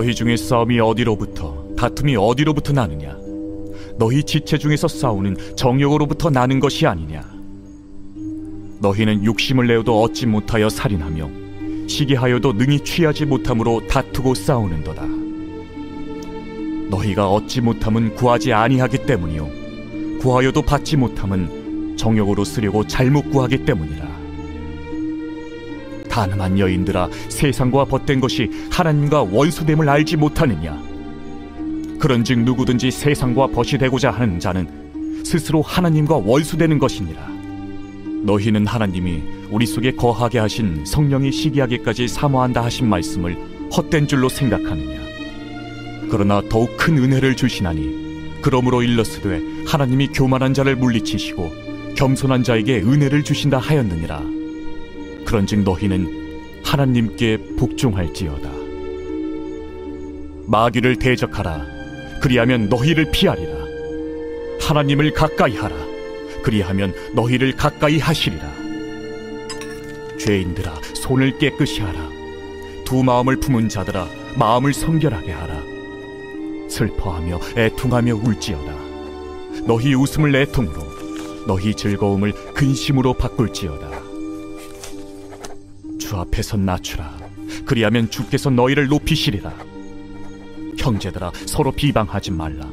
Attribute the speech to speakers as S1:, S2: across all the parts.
S1: 너희 중에 싸움이 어디로부터, 다툼이 어디로부터 나느냐? 너희 지체 중에서 싸우는 정욕으로부터 나는 것이 아니냐? 너희는 육심을 내어도 얻지 못하여 살인하며 시기하여도 능히 취하지 못함으로 다투고 싸우는도다. 너희가 얻지 못함은 구하지 아니하기 때문이요 구하여도 받지 못함은 정욕으로 쓰려고 잘못 구하기 때문이라. 가늠한 여인들아, 세상과 벗된 것이 하나님과 원수됨을 알지 못하느냐? 그런즉 누구든지 세상과 벗이 되고자 하는 자는 스스로 하나님과 원수되는 것이니라. 너희는 하나님이 우리 속에 거하게 하신 성령이 시기하기까지 사모한다 하신 말씀을 헛된 줄로 생각하느냐? 그러나 더욱 큰 은혜를 주시나니 그러므로 일렀으되 하나님이 교만한 자를 물리치시고 겸손한 자에게 은혜를 주신다 하였느니라. 그런즉 너희는 하나님께 복종할지어다. 마귀를 대적하라. 그리하면 너희를 피하리라. 하나님을 가까이 하라. 그리하면 너희를 가까이 하시리라. 죄인들아, 손을 깨끗이 하라. 두 마음을 품은 자들아, 마음을 성결하게 하라. 슬퍼하며 애통하며 울지어다. 너희 웃음을 애통으로, 너희 즐거움을 근심으로 바꿀지어다. 주 앞에서 낮추라. 그리하면 주께서 너희를 높이시리라. 형제들아, 서로 비방하지 말라.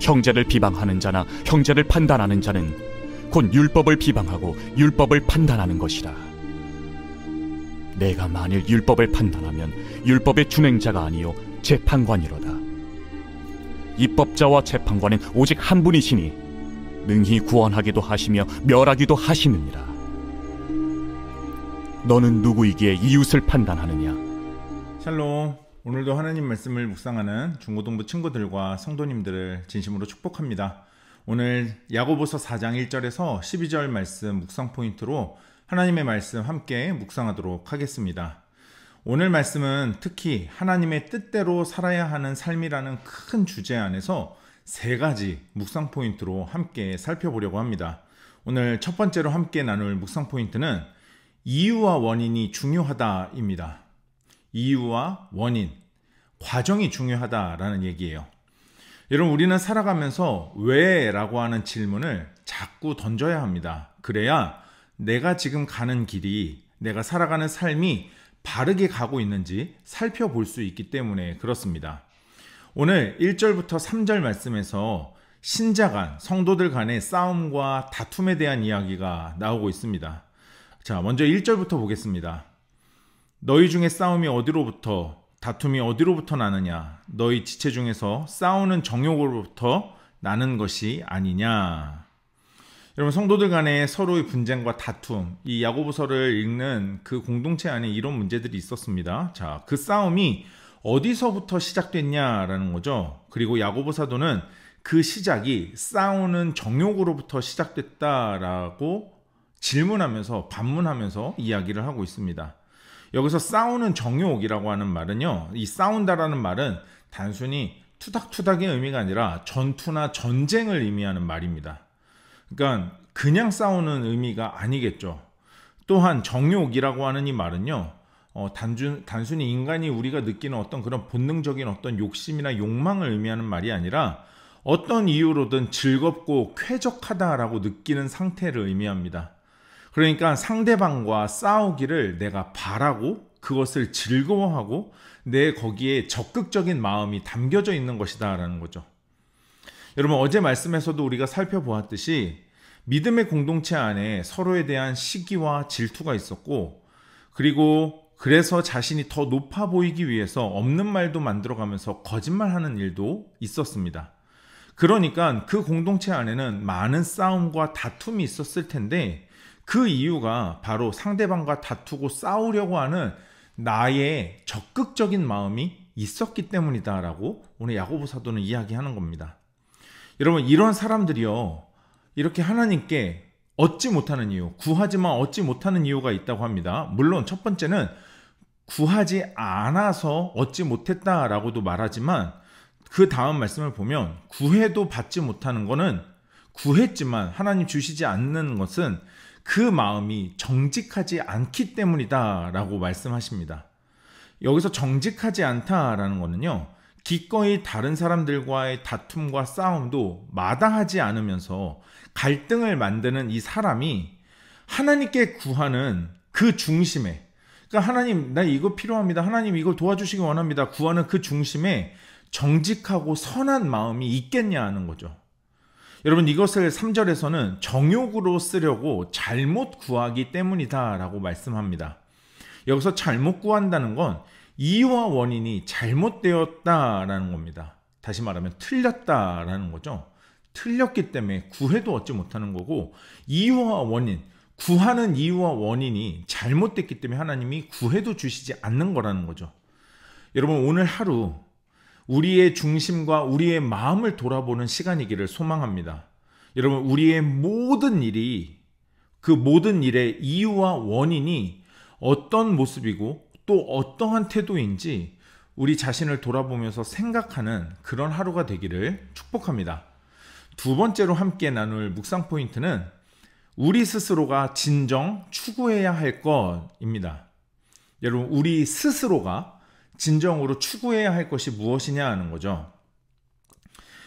S1: 형제를 비방하는 자나 형제를 판단하는 자는 곧 율법을 비방하고 율법을 판단하는 것이라. 내가 만일 율법을 판단하면 율법의 준행자가 아니요 재판관이로다. 입법자와 재판관은 오직 한 분이시니 능히 구원하기도 하시며 멸하기도 하시느니라. 너는 누구이기에 이웃을 판단하느냐?
S2: 샬롬. 오늘도 하나님 말씀을 묵상하는 중고등부 친구들과 성도님들을 진심으로 축복합니다. 오늘 야고보서 4장 1절에서 12절 말씀 묵상 포인트로 하나님의 말씀 함께 묵상하도록 하겠습니다. 오늘 말씀은 특히 하나님의 뜻대로 살아야 하는 삶이라는 큰 주제 안에서 세 가지 묵상 포인트로 함께 살펴보려고 합니다. 오늘 첫 번째로 함께 나눌 묵상 포인트는 이유와 원인이 중요하다입니다. 이유와 원인, 과정이 중요하다라는 얘기예요. 여러분, 우리는 살아가면서 왜? 라고 하는 질문을 자꾸 던져야 합니다. 그래야 내가 지금 가는 길이, 내가 살아가는 삶이 바르게 가고 있는지 살펴볼 수 있기 때문에 그렇습니다. 오늘 1절부터 3절 말씀에서 신자 간, 성도들 간의 싸움과 다툼에 대한 이야기가 나오고 있습니다. 자, 먼저 1절부터 보겠습니다. 너희 중에 싸움이 어디로부터, 다툼이 어디로부터 나느냐? 너희 지체 중에서 싸우는 정욕으로부터 나는 것이 아니냐? 여러분, 성도들 간에 서로의 분쟁과 다툼, 이 야고보서를 읽는 그 공동체 안에 이런 문제들이 있었습니다. 자, 그 싸움이 어디서부터 시작됐냐라는 거죠. 그리고 야고보 사도는 그 시작이 싸우는 정욕으로부터 시작됐다라고 질문하면서, 반문하면서 이야기를 하고 있습니다. 여기서 싸우는 정욕이라고 하는 말은요, 이 싸운다라는 말은 단순히 투닥투닥의 의미가 아니라 전투나 전쟁을 의미하는 말입니다. 그러니까 그냥 싸우는 의미가 아니겠죠. 또한 정욕이라고 하는 이 말은요, 단순히 인간이 우리가 느끼는 어떤 그런 본능적인 어떤 욕심이나 욕망을 의미하는 말이 아니라 어떤 이유로든 즐겁고 쾌적하다라고 느끼는 상태를 의미합니다. 그러니까 상대방과 싸우기를 내가 바라고 그것을 즐거워하고 내 거기에 적극적인 마음이 담겨져 있는 것이다 라는 거죠. 여러분, 어제 말씀에서도 우리가 살펴보았듯이 믿음의 공동체 안에 서로에 대한 시기와 질투가 있었고, 그리고 그래서 자신이 더 높아 보이기 위해서 없는 말도 만들어가면서 거짓말하는 일도 있었습니다. 그러니까 그 공동체 안에는 많은 싸움과 다툼이 있었을 텐데, 그 이유가 바로 상대방과 다투고 싸우려고 하는 나의 적극적인 마음이 있었기 때문이다라고 오늘 야고보 사도는 이야기하는 겁니다. 여러분, 이런 사람들이요, 이렇게 하나님께 얻지 못하는 이유, 구하지만 얻지 못하는 이유가 있다고 합니다. 물론 첫 번째는 구하지 않아서 얻지 못했다라고도 말하지만, 그 다음 말씀을 보면 구해도 받지 못하는 것은, 구했지만 하나님 주시지 않는 것은 그 마음이 정직하지 않기 때문이다 라고 말씀하십니다. 여기서 정직하지 않다라는 거는요, 기꺼이 다른 사람들과의 다툼과 싸움도 마다하지 않으면서 갈등을 만드는 이 사람이 하나님께 구하는 그 중심에, 그러니까 하나님 나 이거 필요합니다, 하나님 이걸 도와주시기 원합니다 구하는 그 중심에 정직하고 선한 마음이 있겠냐 하는 거죠. 여러분, 이것을 3절에서는 정욕으로 쓰려고 잘못 구하기 때문이다 라고 말씀합니다. 여기서 잘못 구한다는 건 이유와 원인이 잘못되었다라는 겁니다. 다시 말하면 틀렸다라는 거죠. 틀렸기 때문에 구해도 얻지 못하는 거고, 이유와 원인, 구하는 이유와 원인이 잘못됐기 때문에 하나님이 구해도 주시지 않는 거라는 거죠. 여러분, 오늘 하루 우리의 중심과 우리의 마음을 돌아보는 시간이기를 소망합니다. 여러분, 우리의 모든 일이, 그 모든 일의 이유와 원인이 어떤 모습이고 또 어떠한 태도인지 우리 자신을 돌아보면서 생각하는 그런 하루가 되기를 축복합니다. 두 번째로 함께 나눌 묵상 포인트는 우리 스스로가 진정 추구해야 할 것입니다. 여러분, 우리 스스로가 진정으로 추구해야 할 것이 무엇이냐 하는 거죠.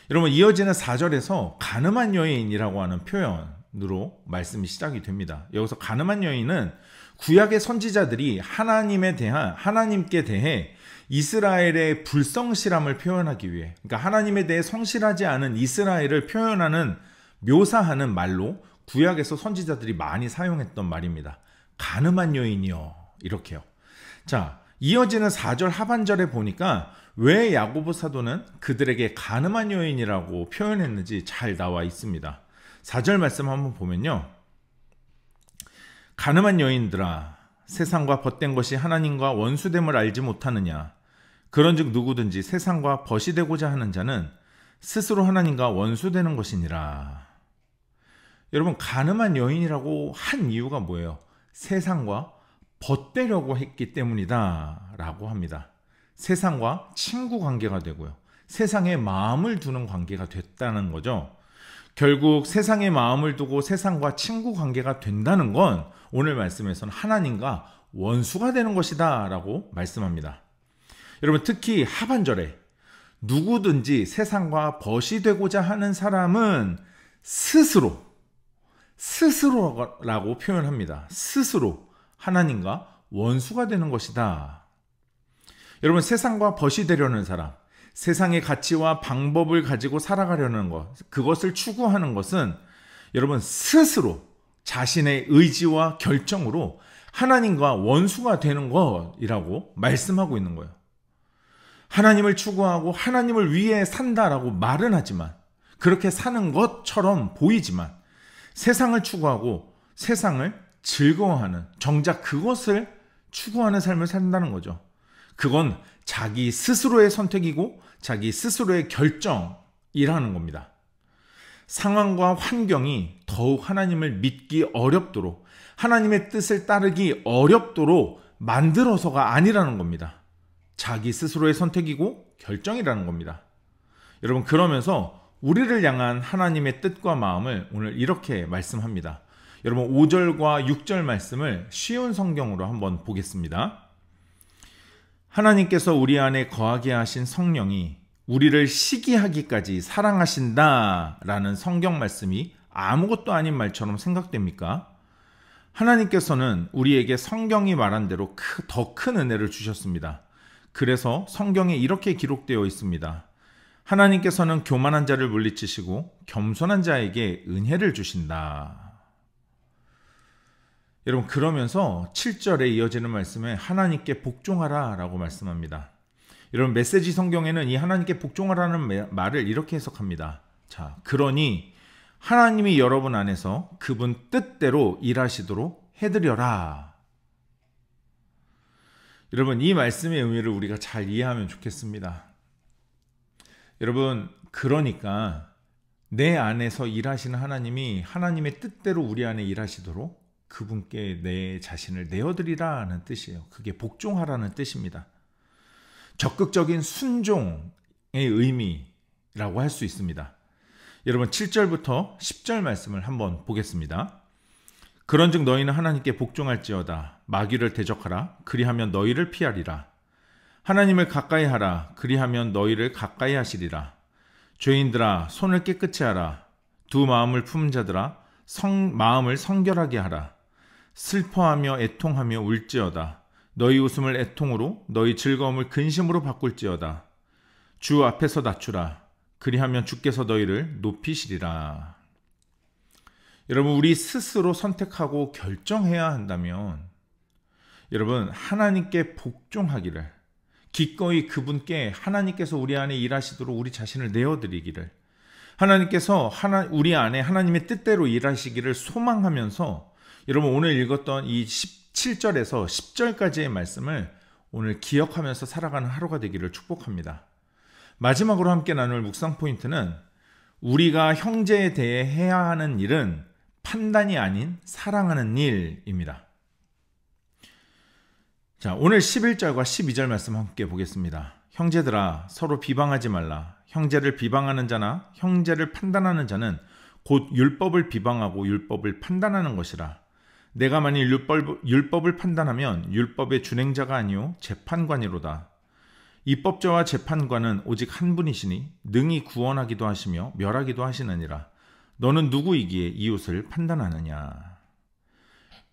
S2: 여러분, 이어지는 4절에서 가늠한 여인이라고 하는 표현으로 말씀이 시작이 됩니다. 여기서 가늠한 여인은 구약의 선지자들이 하나님께 대해 이스라엘의 불성실함을 표현하기 위해, 그러니까 하나님에 대해 성실하지 않은 이스라엘을 표현하는, 묘사하는 말로 구약에서 선지자들이 많이 사용했던 말입니다. 가늠한 여인이요, 이렇게요. 자, 이어지는 4절 하반절에 보니까 왜 야고보 사도는 그들에게 가늠한 여인이라고 표현했는지 잘 나와 있습니다. 4절 말씀 한번 보면요, 가늠한 여인들아, 세상과 벗된 것이 하나님과 원수됨을 알지 못하느냐. 그런즉 누구든지 세상과 벗이 되고자 하는 자는 스스로 하나님과 원수되는 것이니라. 여러분, 가늠한 여인이라고 한 이유가 뭐예요? 세상과 벗되려고 했기 때문이다 라고 합니다. 세상과 친구 관계가 되고요, 세상에 마음을 두는 관계가 됐다는 거죠. 결국 세상에 마음을 두고 세상과 친구 관계가 된다는 건 오늘 말씀에서는 하나님과 원수가 되는 것이다 라고 말씀합니다. 여러분, 특히 하반절에 누구든지 세상과 벗이 되고자 하는 사람은 스스로라고 표현합니다. 스스로 하나님과 원수가 되는 것이다. 여러분, 세상과 벗이 되려는 사람, 세상의 가치와 방법을 가지고 살아가려는 것, 그것을 추구하는 것은 여러분 스스로 자신의 의지와 결정으로 하나님과 원수가 되는 것이라고 말씀하고 있는 거예요. 하나님을 추구하고 하나님을 위해 산다라고 말은 하지만, 그렇게 사는 것처럼 보이지만, 세상을 추구하고 세상을 즐거워하는, 정작 그것을 추구하는 삶을 산다는 거죠. 그건 자기 스스로의 선택이고 자기 스스로의 결정이라는 겁니다. 상황과 환경이 더욱 하나님을 믿기 어렵도록, 하나님의 뜻을 따르기 어렵도록 만들어서가 아니라는 겁니다. 자기 스스로의 선택이고 결정이라는 겁니다. 여러분, 그러면서 우리를 향한 하나님의 뜻과 마음을 오늘 이렇게 말씀합니다. 여러분, 5절과 6절 말씀을 쉬운 성경으로 한번 보겠습니다. 하나님께서 우리 안에 거하게 하신 성령이 우리를 시기하기까지 사랑하신다 라는 성경 말씀이 아무것도 아닌 말처럼 생각됩니까? 하나님께서는 우리에게 성경이 말한 대로 더 큰 은혜를 주셨습니다. 그래서 성경에 이렇게 기록되어 있습니다. 하나님께서는 교만한 자를 물리치시고 겸손한 자에게 은혜를 주신다. 여러분, 그러면서 7절에 이어지는 말씀에 하나님께 복종하라 라고 말씀합니다. 여러분, 메시지 성경에는 이 하나님께 복종하라는 말을 이렇게 해석합니다. 자, 그러니 하나님이 여러분 안에서 그분 뜻대로 일하시도록 해드려라. 여러분, 이 말씀의 의미를 우리가 잘 이해하면 좋겠습니다. 여러분, 그러니까 내 안에서 일하시는 하나님이 하나님의 뜻대로 우리 안에 일하시도록 그분께 내 자신을 내어드리라는 뜻이에요. 그게 복종하라는 뜻입니다. 적극적인 순종의 의미라고 할 수 있습니다. 여러분, 7절부터 10절 말씀을 한번 보겠습니다. 그런즉 너희는 하나님께 복종할지어다. 마귀를 대적하라. 그리하면 너희를 피하리라. 하나님을 가까이 하라. 그리하면 너희를 가까이 하시리라. 죄인들아 손을 깨끗이 하라. 두 마음을 품은 자들아 마음을 성결하게 하라. 슬퍼하며 애통하며 울지어다. 너희 웃음을 애통으로 너희 즐거움을 근심으로 바꿀지어다. 주 앞에서 낮추라. 그리하면 주께서 너희를 높이시리라. 여러분, 우리 스스로 선택하고 결정해야 한다면 여러분, 하나님께 복종하기를, 기꺼이 그분께 하나님께서 우리 안에 일하시도록 우리 자신을 내어드리기를, 하나님께서 우리 안에 하나님의 뜻대로 일하시기를 소망하면서 여러분, 오늘 읽었던 이 17절에서 10절까지의 말씀을 오늘 기억하면서 살아가는 하루가 되기를 축복합니다. 마지막으로 함께 나눌 묵상 포인트는 우리가 형제에 대해 해야 하는 일은 판단이 아닌 사랑하는 일입니다. 자, 오늘 11절과 12절 말씀 함께 보겠습니다. 형제들아 서로 비방하지 말라. 형제를 비방하는 자나 형제를 판단하는 자는 곧 율법을 비방하고 율법을 판단하는 것이라. 내가 만일 율법을 판단하면 율법의 준행자가 아니요 재판관이로다. 입법자와 재판관은 오직 한 분이시니 능히 구원하기도 하시며 멸하기도 하시느니라. 너는 누구이기에 이웃을 판단하느냐.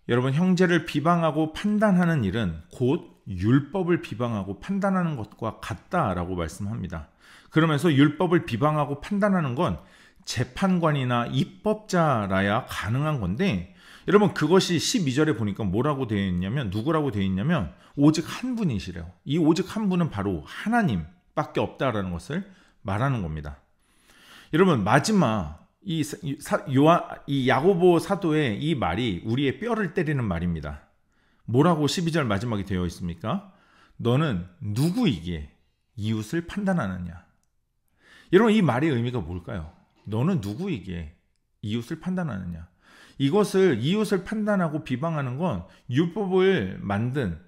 S2: 여러분, 형제를 비방하고 판단하는 일은 곧 율법을 비방하고 판단하는 것과 같다라고 말씀합니다. 그러면서 율법을 비방하고 판단하는 건 재판관이나 입법자라야 가능한 건데, 여러분, 그것이 12절에 보니까 뭐라고 되어 있냐면, 누구라고 되어 있냐면 오직 한 분이시래요. 이 오직 한 분은 바로 하나님밖에 없다라는 것을 말하는 겁니다. 여러분, 마지막 이 야고보 사도의 이 말이 우리의 뼈를 때리는 말입니다. 뭐라고 12절 마지막에 되어 있습니까? 너는 누구이기에 이웃을 판단하느냐. 여러분, 이 말의 의미가 뭘까요? 너는 누구이기에 이웃을 판단하느냐. 이것을, 이웃을 판단하고 비방하는 건 율법을 만든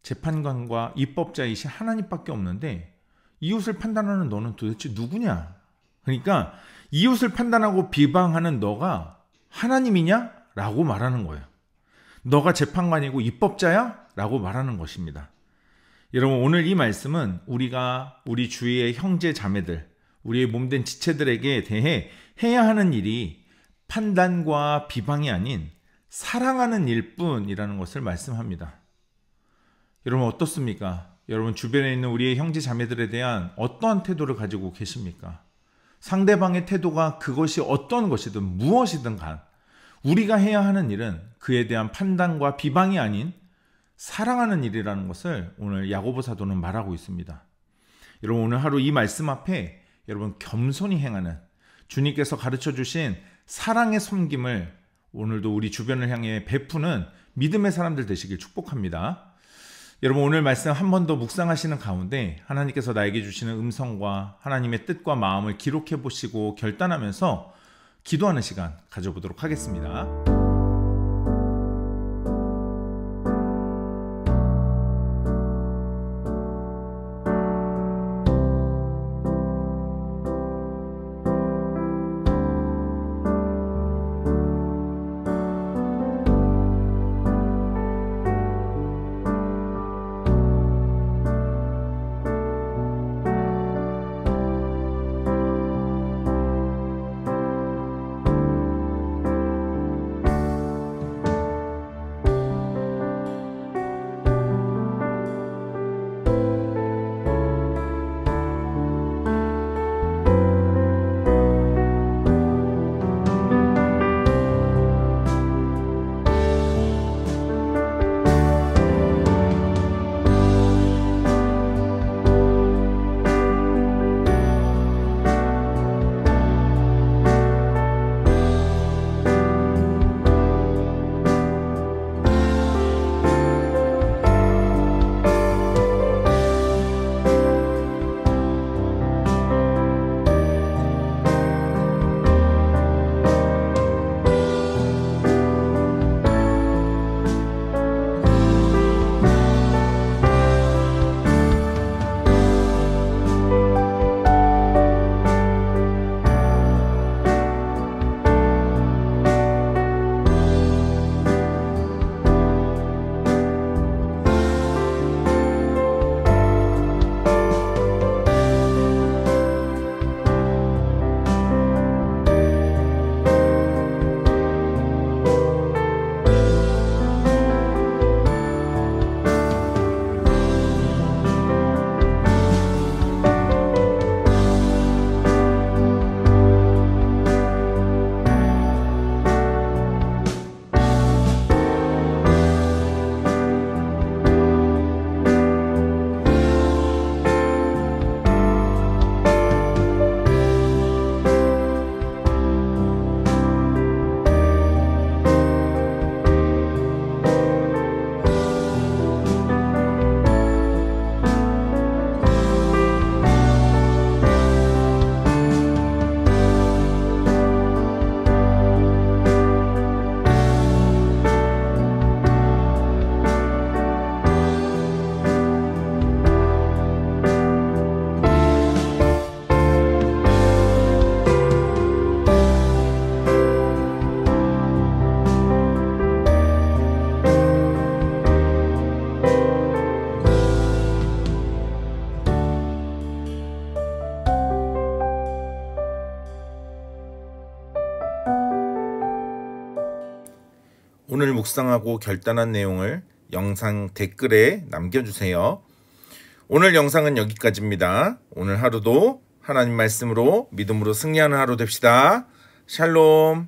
S2: 재판관과 입법자이신 하나님밖에 없는데, 이웃을 판단하는 너는 도대체 누구냐? 그러니까 이웃을 판단하고 비방하는 너가 하나님이냐? 라고 말하는 거예요. 너가 재판관이고 입법자야? 라고 말하는 것입니다. 여러분, 오늘 이 말씀은 우리가 우리 주위의 형제 자매들, 우리의 몸된 지체들에게 대해 해야 하는 일이 판단과 비방이 아닌 사랑하는 일뿐이라는 것을 말씀합니다. 여러분, 어떻습니까? 여러분, 주변에 있는 우리의 형제 자매들에 대한 어떠한 태도를 가지고 계십니까? 상대방의 태도가 그것이 어떤 것이든 무엇이든 간 우리가 해야 하는 일은 그에 대한 판단과 비방이 아닌 사랑하는 일이라는 것을 오늘 야고보 사도는 말하고 있습니다. 여러분, 오늘 하루 이 말씀 앞에 여러분 겸손히 행하는 주님께서 가르쳐 주신 사랑의 섬김을 오늘도 우리 주변을 향해 베푸는 믿음의 사람들 되시길 축복합니다. 여러분, 오늘 말씀 한 번 더 묵상하시는 가운데 하나님께서 나에게 주시는 음성과 하나님의 뜻과 마음을 기록해 보시고 결단하면서 기도하는 시간 가져보도록 하겠습니다. 오늘 묵상하고 결단한 내용을 영상 댓글에 남겨주세요. 오늘 영상은 여기까지입니다. 오늘 하루도 하나님 말씀으로 믿음으로 승리하는 하루 됩시다. 샬롬.